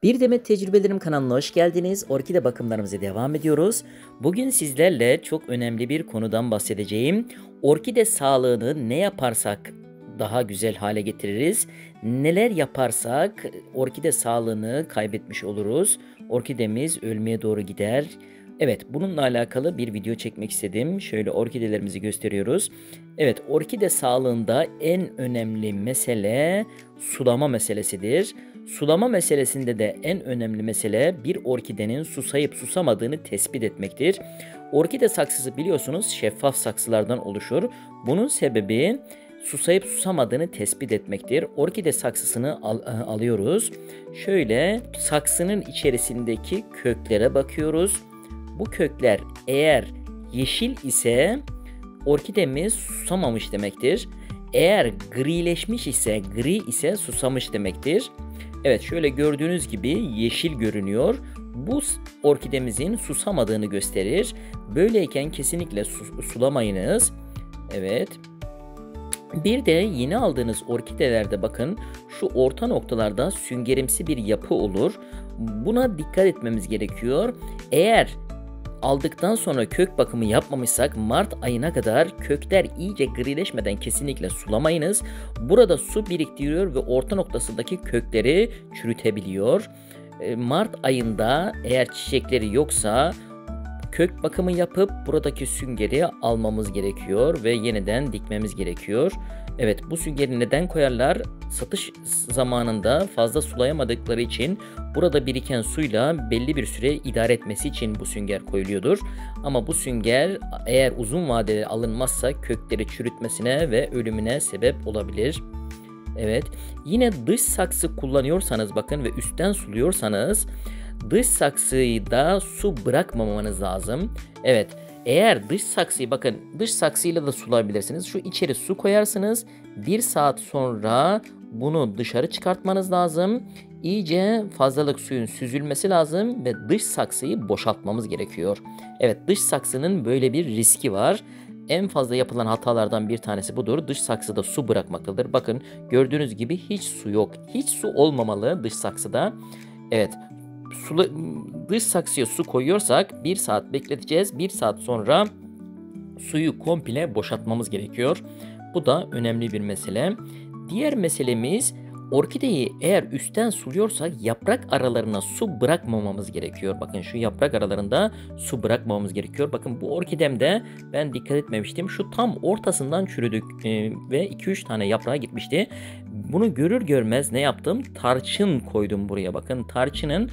Bir Demet Tecrübelerim kanalına hoş geldiniz. Orkide bakımlarımıza devam ediyoruz. Bugün sizlerle çok önemli bir konudan bahsedeceğim. Orkide sağlığını ne yaparsak daha güzel hale getiririz? Neler yaparsak orkide sağlığını kaybetmiş oluruz? Orkidemiz ölmeye doğru gider. Evet, bununla alakalı bir video çekmek istedim. Şöyle orkidelerimizi gösteriyoruz. Evet, orkide sağlığında en önemli mesele sulama meselesidir. Sulama meselesinde de en önemli mesele bir orkidenin susayıp susamadığını tespit etmektir. Orkide saksısı biliyorsunuz şeffaf saksılardan oluşur. Bunun sebebi susayıp susamadığını tespit etmektir. Orkide saksısını alıyoruz. Şöyle saksının içerisindeki köklere bakıyoruz. Bu kökler eğer yeşil ise orkidemiz susamamış demektir. Eğer grileşmiş ise, gri ise susamış demektir. Evet, şöyle gördüğünüz gibi yeşil görünüyor. Bu orkidemizin susamadığını gösterir. Böyleyken kesinlikle sulamayınız. Evet. Bir de yeni aldığınız orkidelerde bakın şu orta noktalarda süngerimsi bir yapı olur. Buna dikkat etmemiz gerekiyor. Eğer aldıktan sonra kök bakımı yapmamışsak Mart ayına kadar kökler iyice grileşmeden kesinlikle sulamayınız. Burada su biriktiriyor ve orta noktasındaki kökleri çürütebiliyor. Mart ayında eğer çiçekleri yoksa kök bakımı yapıp buradaki süngeri almamız gerekiyor ve yeniden dikmemiz gerekiyor. Evet, bu süngeri neden koyarlar? Satış zamanında fazla sulayamadıkları için burada biriken suyla belli bir süre idare etmesi için bu sünger koyuluyordur. Ama bu sünger eğer uzun vadede alınmazsa kökleri çürütmesine ve ölümüne sebep olabilir. Evet, yine dış saksı kullanıyorsanız bakın ve üstten suluyorsanız dış saksıyı da su bırakmamanız lazım. Evet, eğer dış saksıyı bakın dış saksıyla da sulayabilirsiniz. Şu içeri su koyarsınız. 1 saat sonra bunu dışarı çıkartmanız lazım. İyice fazlalık suyun süzülmesi lazım ve dış saksıyı boşaltmamız gerekiyor. Evet, dış saksının böyle bir riski var. En fazla yapılan hatalardan bir tanesi budur. Dış saksıda su bırakmaktadır. Bakın gördüğünüz gibi hiç su yok. Hiç su olmamalı dış saksıda. Evet. Dış saksıya su koyuyorsak 1 saat bekleteceğiz. 1 saat sonra suyu komple boşaltmamız gerekiyor. Bu da önemli bir mesele. Diğer meselemiz orkideyi eğer üstten suluyorsak yaprak aralarına su bırakmamamız gerekiyor. Bakın şu yaprak aralarında su bırakmamamız gerekiyor. Bakın bu orkidemde ben dikkat etmemiştim. Şu tam ortasından çürüdük ve 2-3 tane yaprağa gitmişti. Bunu görür görmez ne yaptım? Tarçın koydum buraya. Bakın tarçının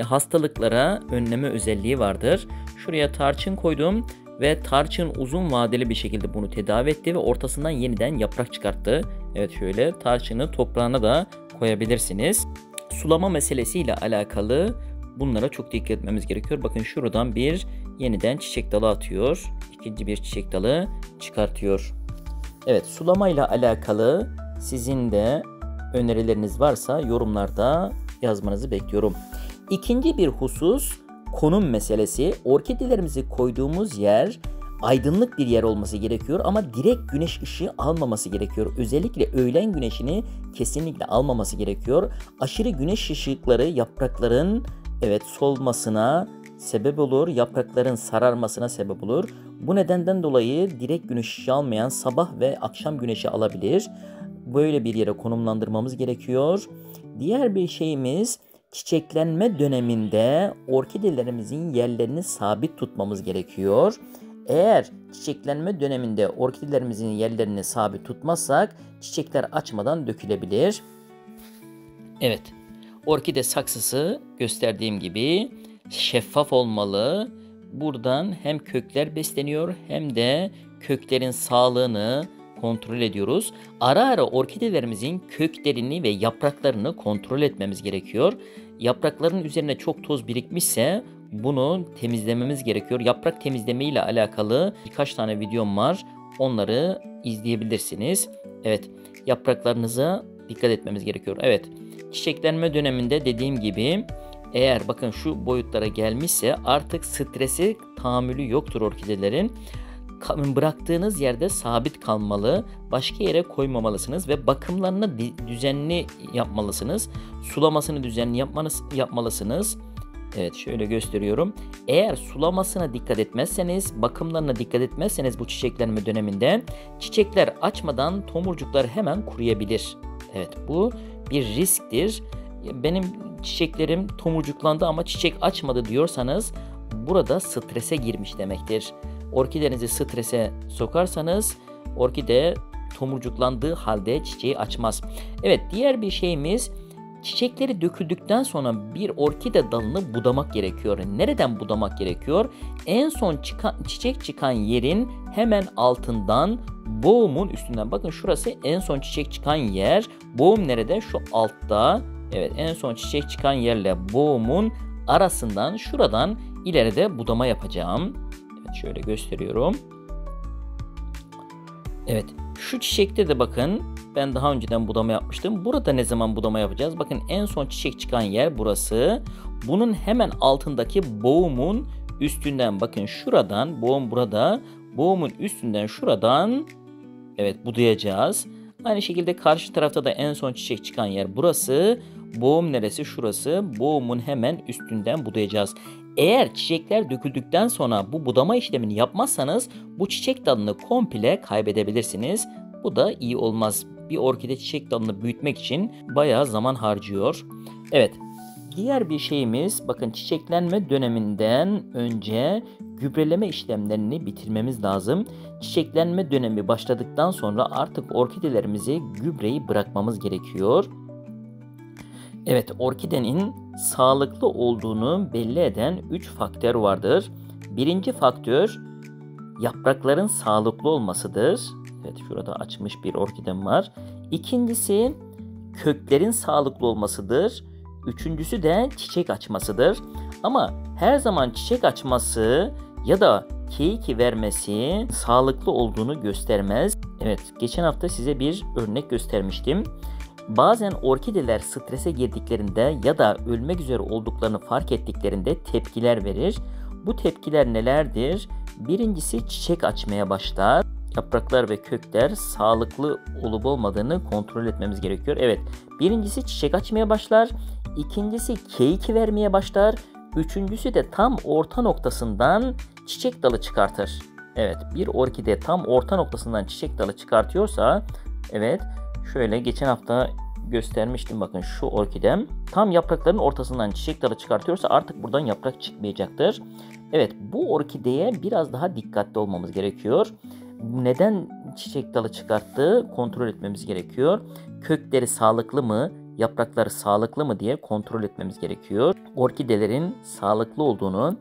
hastalıklara önleme özelliği vardır. Şuraya tarçın koydum ve tarçın uzun vadeli bir şekilde bunu tedavi etti ve ortasından yeniden yaprak çıkarttı. Evet, şöyle tarçını toprağına da koyabilirsiniz. Sulama meselesiyle alakalı bunlara çok dikkat etmemiz gerekiyor. Bakın şuradan bir yeniden çiçek dalı atıyor. İkinci bir çiçek dalı çıkartıyor. Evet, sulamayla alakalı sizin de önerileriniz varsa yorumlarda yazmanızı bekliyorum. İkinci bir husus konum meselesi. Orkidelerimizi koyduğumuz yer aydınlık bir yer olması gerekiyor ama direkt güneş ışığı almaması gerekiyor. Özellikle öğlen güneşini kesinlikle almaması gerekiyor. Aşırı güneş ışıkları yaprakların solmasına sebep olur, yaprakların sararmasına sebep olur. Bu nedenden dolayı direkt güneş ışığı almayan sabah ve akşam güneşi alabilir. Böyle bir yere konumlandırmamız gerekiyor. Diğer bir şeyimiz çiçeklenme döneminde orkidelerimizin yerlerini sabit tutmamız gerekiyor. Eğer çiçeklenme döneminde orkidelerimizin yerlerini sabit tutmazsak çiçekler açmadan dökülebilir. Evet, orkide saksısı gösterdiğim gibi şeffaf olmalı. Buradan hem kökler besleniyor hem de köklerin sağlığını kontrol ediyoruz. Ara ara orkidelerimizin köklerini ve yapraklarını kontrol etmemiz gerekiyor. Yaprakların üzerine çok toz birikmişse bunu temizlememiz gerekiyor. Yaprak temizleme ile alakalı birkaç tane videom var. Onları izleyebilirsiniz. Evet, yapraklarınıza dikkat etmemiz gerekiyor. Evet, çiçeklenme döneminde dediğim gibi eğer bakın şu boyutlara gelmişse artık stresi tahammülü yoktur orkidelerin. bıraktığınız yerde sabit kalmalı. Başka yere koymamalısınız ve bakımlarını düzenli yapmalısınız. Sulamasını düzenli yapmalısınız. Evet, şöyle gösteriyorum. Eğer sulamasına dikkat etmezseniz, bakımlarına dikkat etmezseniz bu çiçeklenme döneminde çiçekler açmadan tomurcuklar hemen kuruyabilir. Evet, bu bir risktir. Benim çiçeklerim tomurcuklandı ama çiçek açmadı diyorsanız burada strese girmiş demektir. Orkidelerinizi strese sokarsanız orkide tomurcuklandığı halde çiçeği açmaz. Evet, diğer bir şeyimiz, çiçekleri döküldükten sonra bir orkide dalını budamak gerekiyor. Nereden budamak gerekiyor? En son çiçek çıkan yerin hemen altından, boğumun üstünden. Bakın şurası en son çiçek çıkan yer. Boğum nerede? Şu altta. Evet, en son çiçek çıkan yerle boğumun arasından, şuradan ileride budama yapacağım. Evet, şöyle gösteriyorum. Evet, şu çiçekte de bakın ben daha önceden budama yapmıştım. Burada ne zaman budama yapacağız? Bakın en son çiçek çıkan yer burası. Bunun hemen altındaki boğumun üstünden, bakın şuradan, boğum burada. Boğumun üstünden şuradan, evet, budayacağız. Aynı şekilde karşı tarafta da en son çiçek çıkan yer burası. Boğum neresi? Şurası. Boğumun hemen üstünden budayacağız. Eğer çiçekler döküldükten sonra bu budama işlemini yapmazsanız bu çiçek dalını komple kaybedebilirsiniz. Bu da iyi olmaz. Bir orkide çiçek dalını büyütmek için bayağı zaman harcıyor. Evet, diğer bir şeyimiz, bakın çiçeklenme döneminden önce gübreleme işlemlerini bitirmemiz lazım. Çiçeklenme dönemi başladıktan sonra artık orkidelerimize gübreyi bırakmamız gerekiyor. Evet, orkidenin sağlıklı olduğunu belli eden 3 faktör vardır. Birinci faktör yaprakların sağlıklı olmasıdır. Evet, şurada açmış bir orkidem var. İkincisi köklerin sağlıklı olmasıdır. Üçüncüsü de çiçek açmasıdır. Ama her zaman çiçek açması ya da keyiki vermesi sağlıklı olduğunu göstermez. Evet, geçen hafta size bir örnek göstermiştim. Bazen orkideler strese girdiklerinde ya da ölmek üzere olduklarını fark ettiklerinde tepkiler verir. Bu tepkiler nelerdir? Birincisi çiçek açmaya başlar. Yapraklar ve kökler sağlıklı olup olmadığını kontrol etmemiz gerekiyor. Evet, birincisi çiçek açmaya başlar. İkincisi keyiki vermeye başlar. Üçüncüsü de tam orta noktasından çiçek dalı çıkartır. Evet, bir orkide tam orta noktasından çiçek dalı çıkartıyorsa, evet, şöyle geçen hafta göstermiştim, bakın şu orkidem tam yaprakların ortasından çiçek dalı çıkartıyorsa artık buradan yaprak çıkmayacaktır. Evet, bu orkideye biraz daha dikkatli olmamız gerekiyor. Neden çiçek dalı çıkarttığı kontrol etmemiz gerekiyor. Kökleri sağlıklı mı, yaprakları sağlıklı mı diye kontrol etmemiz gerekiyor. Orkidelerin sağlıklı olduğunu,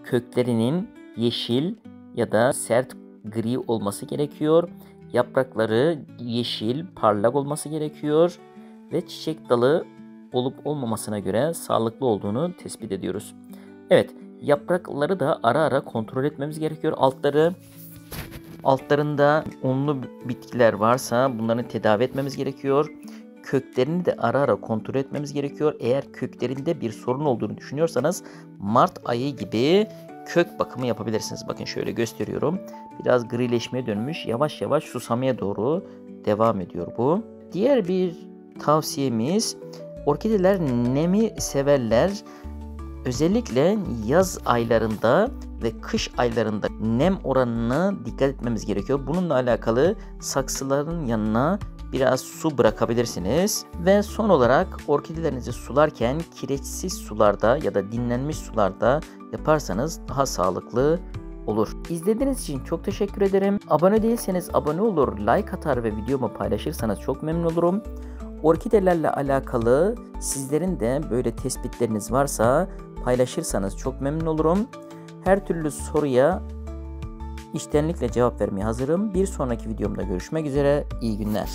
köklerinin yeşil ya da sert gri olması gerekiyor. Yaprakları yeşil, parlak olması gerekiyor ve çiçek dalı olup olmamasına göre sağlıklı olduğunu tespit ediyoruz. Evet, yaprakları da ara ara kontrol etmemiz gerekiyor. Altlarında unlu bitkiler varsa bunları tedavi etmemiz gerekiyor. Köklerini de ara ara kontrol etmemiz gerekiyor. Eğer köklerinde bir sorun olduğunu düşünüyorsanız Mart ayı gibi kök bakımı yapabilirsiniz. Bakın şöyle gösteriyorum. Biraz grileşmeye dönmüş. Yavaş yavaş susamaya doğru devam ediyor bu. Diğer bir tavsiyemiz, orkideler nemi severler. Özellikle yaz aylarında ve kış aylarında nem oranına dikkat etmemiz gerekiyor. Bununla alakalı saksıların yanına biraz su bırakabilirsiniz. Ve son olarak orkidelerinizi sularken kireçsiz sularda ya da dinlenmiş sularda yaparsanız daha sağlıklı olur. İzlediğiniz için çok teşekkür ederim. Abone değilseniz abone olur, like atar ve videomu paylaşırsanız çok memnun olurum. Orkidelerle alakalı sizlerin de böyle tespitleriniz varsa paylaşırsanız çok memnun olurum. Her türlü soruya içtenlikle cevap vermeye hazırım. Bir sonraki videomda görüşmek üzere. İyi günler.